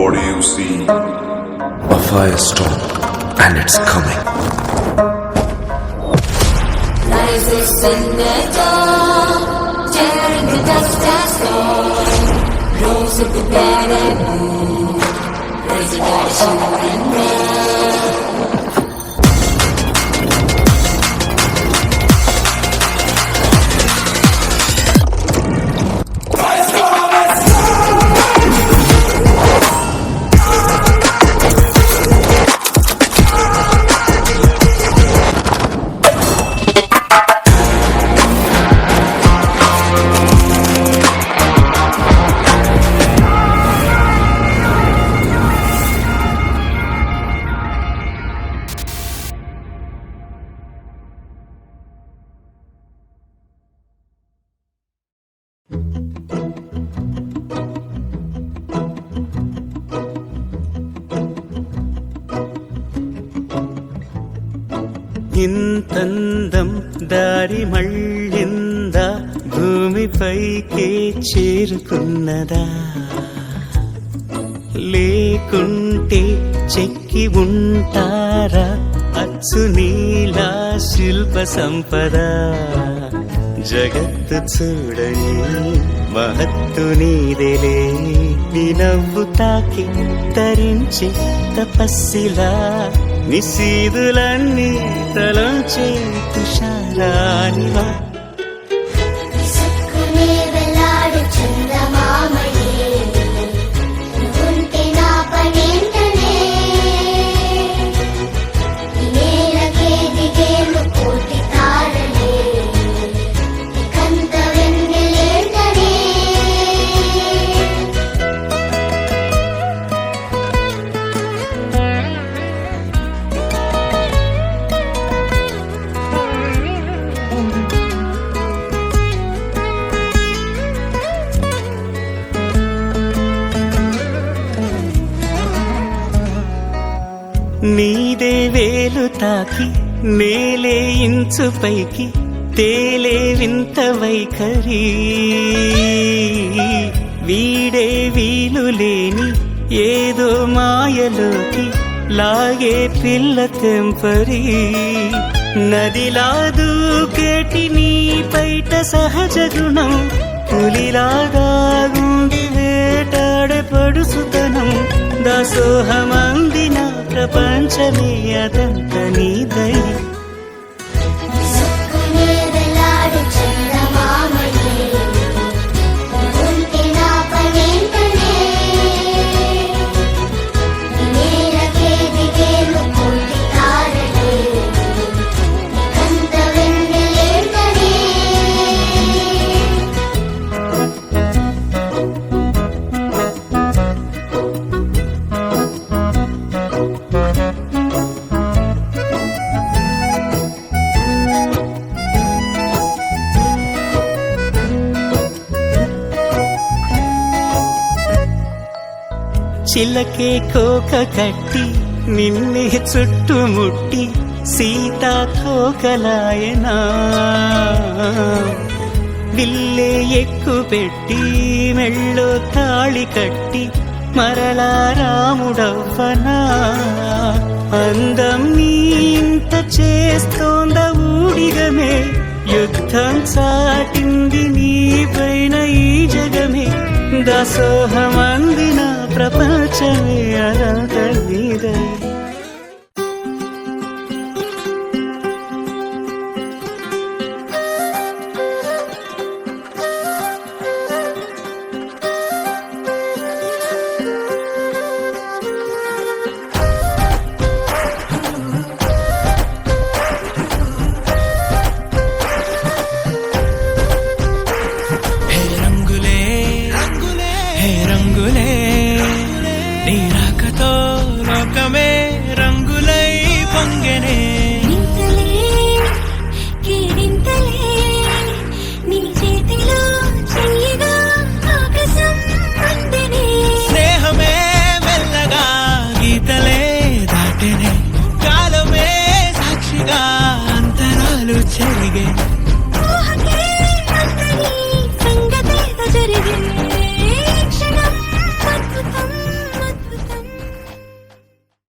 What do you see? A firestorm, and it's coming. Rises in the dawn, tearing the dust and stone. Rose of the bad and blue, raising our children red. ఇంతందం దారి మళ్ళిందా, భూమిపైకే చేరుకున్నదా, లేకుంటే చెక్కి ఉంటారా అచ్చు నీలా శిల్ప సంపద. జగత్తు చూడని మహత్తు నీదేలే, నీ నవ్వు తాకి తరించి తపస్సిలా, నిశీదులన్నీ తలంచే తుషారానివా. నీదే వేలు తాకి నేలే ఇంచు పైకి తేలే వింత వైఖరి, వీడే వీలు లేని ఏదో మాయలోకి లాగే పిల్ల తెంపరి. నదిలా దూకేటి నీ పైట సహజ గుణం, పులిలాగా గుండి వేటాడే పడుసుతనం. దాసోహమందిన ప్రపంచమే అదంత నీదై. చిలకే కోక కట్టి నిన్నే చుట్టుముట్టి సీతాకోకలాయనా, విల్లే ఎక్కు పెట్టి మెళ్ళో తాళి కట్టి మరలా రాముడవ్వనా. అందం నీ ఇంత చేస్తోంద ఊడిగమే, యుద్ధం చాటింది నీ పైన ఈ జగమే. దాసోహమందిన ప్రపంచమే అనంత నీదై.